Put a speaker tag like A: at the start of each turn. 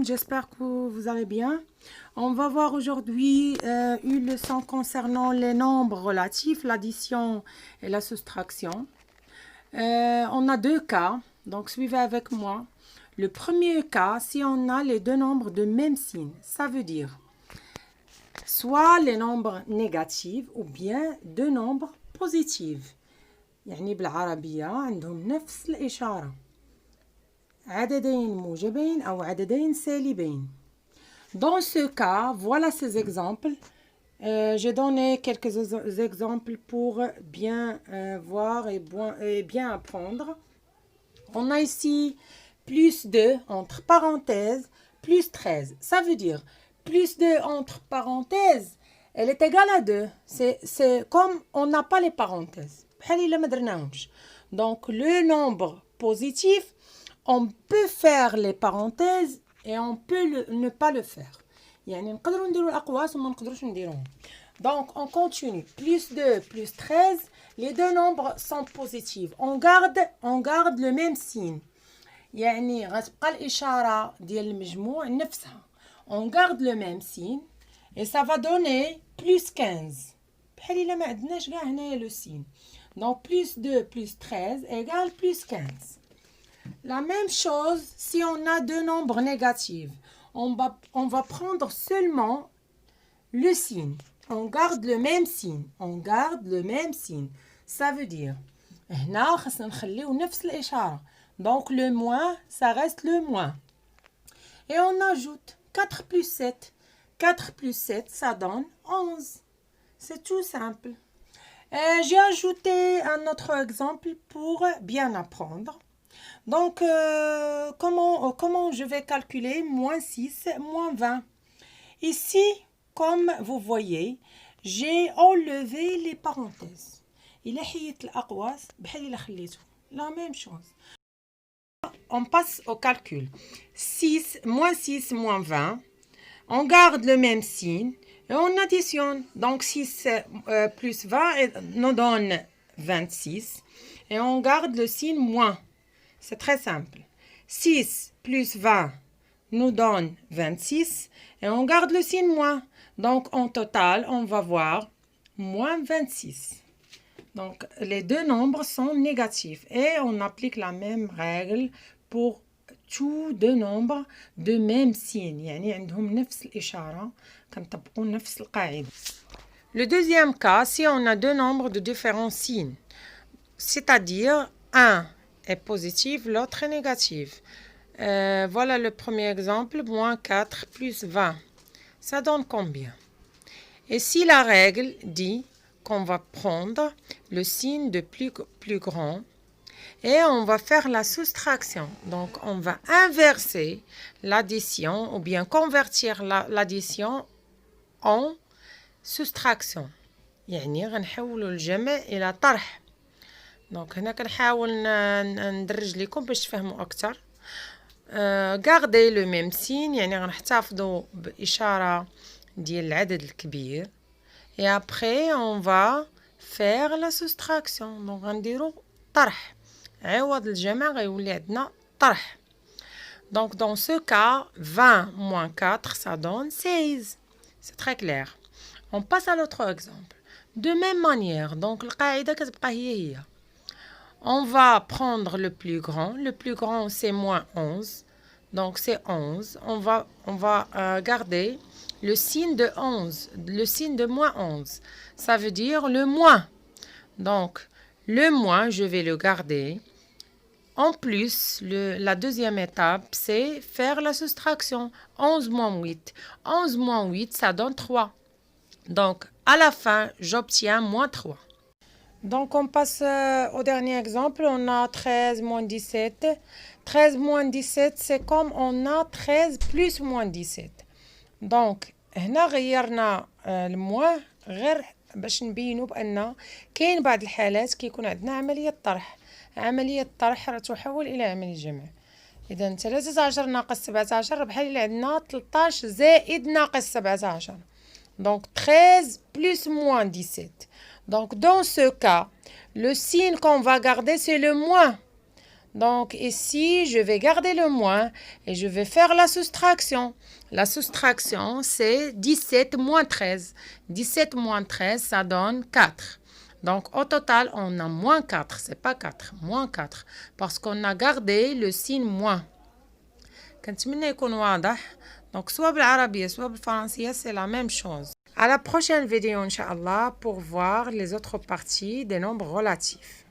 A: j'espère que vous allez bien. On va voir aujourd'hui une leçon concernant les nombres relatifs, l'addition et la soustraction. On a deux cas, donc suivez avec moi. Le premier cas, si on a les deux nombres de même signe, ça veut dire soit les nombres négatifs ou bien deux nombres positifs. يعني بالعربية عندهم نفس الإشارة. عددين موجبين أو عددين سالبين. Dans ce cas, voilà ces exemples. J'ai donné quelques exemples pour bien voir et bien apprendre. On a ici plus 2 entre parenthèses, plus 13. Ça veut dire plus 2 entre parenthèses, elle est égale à 2. C'est comme on n'a pas les parenthèses. Donc le nombre positif, on peut faire les parenthèses et on peut ne pas le faire. Donc on continue. Plus 2, plus 13, les deux nombres sont positifs. On garde le même signe. يعني غتبقى الإشارة ديال المجموع نفسها. On garde le même signe et ça va donner plus 15. بحال إلا ما عندناش كاع هنايا le signe. Donc plus 2 plus 13 égale plus 15. La même chose si on a deux nombres négatifs. On va prendre seulement le signe. On garde le même signe. On garde le même signe. Ça veut dire هنا خصنا نخليو نفس الإشارة. Donc le moins, ça reste le moins. Et on ajoute 4 plus 7. 4 plus 7, ça donne 11. C'est tout simple. J'ai ajouté un autre exemple pour bien apprendre. Donc, comment je vais calculer moins 6, moins 20? Ici, comme vous voyez, j'ai enlevé les parenthèses. La même chose. On passe au calcul. 6, moins 6, moins 20. On garde le même signe et on additionne. Donc 6 plus 20 nous donne 26. Et on garde le signe moins. C'est très simple. 6 plus 20 nous donne 26. Et on garde le signe moins. Donc en total, on va voir moins 26. Donc les deux nombres sont négatifs. Et on applique la même règle pour tous deux nombres de même signe. يعني عندهم نفس الإشارة كنطبقوا نفس القاعدة. Le deuxième cas, si on a deux nombres de différents signes, c'est-à-dire un est positif, l'autre est négatif. Voilà le premier exemple, moins 4 plus 20. Ça donne combien? Et si la règle dit qu'on va prendre le signe de plus grand et on va faire la soustraction. Donc, on va inverser l'addition ou bien convertir l'addition en soustraction. يعني غنحولوا الجمع إلى طرح. Donc, هنا كنحاول ندرج لكم باش تفهموا أكثر. Gardez le même signe. يعني غنحتفظوا بإشارة ديال العدد الكبير. Et après, on va faire la soustraction. Donc, غنديروا طرح. عوض الجمع غيولي عندنا طرح. Donc dans ce cas 20 moins 4 ça donne 16. C'est très clair. On passe à l'autre exemple. De même manière, donc القاعدة كتبقى هي. On va prendre le plus grand. Le plus grand c'est moins 11. Donc c'est 11. On va garder le signe de 11, le signe de moins 11. Ça veut dire le moins. Donc le moins, je vais le garder. En plus, la deuxième étape, c'est faire la soustraction. 11 moins 8. 11 moins 8, ça donne 3. Donc, à la fin, j'obtiens moins 3. Donc, on passe au dernier exemple. On a 13 moins 17. 13 moins 17, c'est comme on a 13 plus moins 17. Donc, هنا غيرنا الموان غير باش نبينوا بأن كاين بعض الحالات كيكون عندنا عملية طرح. عملية طرح راه تحول إلى عملية جمع. إذا 13 ناقص 17 بحال إلا عندنا 13 زائد ناقص 17. Donc 13 plus moins 17. Donc dans ce cas, le signe qu'on va garder c'est le moins. Donc ici, je vais garder le moins et je vais faire la soustraction. La soustraction, c'est 17 moins 13. 17 moins 13, ça donne 4. Donc au total, on a moins 4. C'est pas 4, moins 4. Parce qu'on a gardé le signe moins. كنتمنى يكون واضح. Donc soit بالعربية soit بالفرنسية, c'est la même chose. À la prochaine vidéo, Inch'Allah, pour voir les autres parties des nombres relatifs.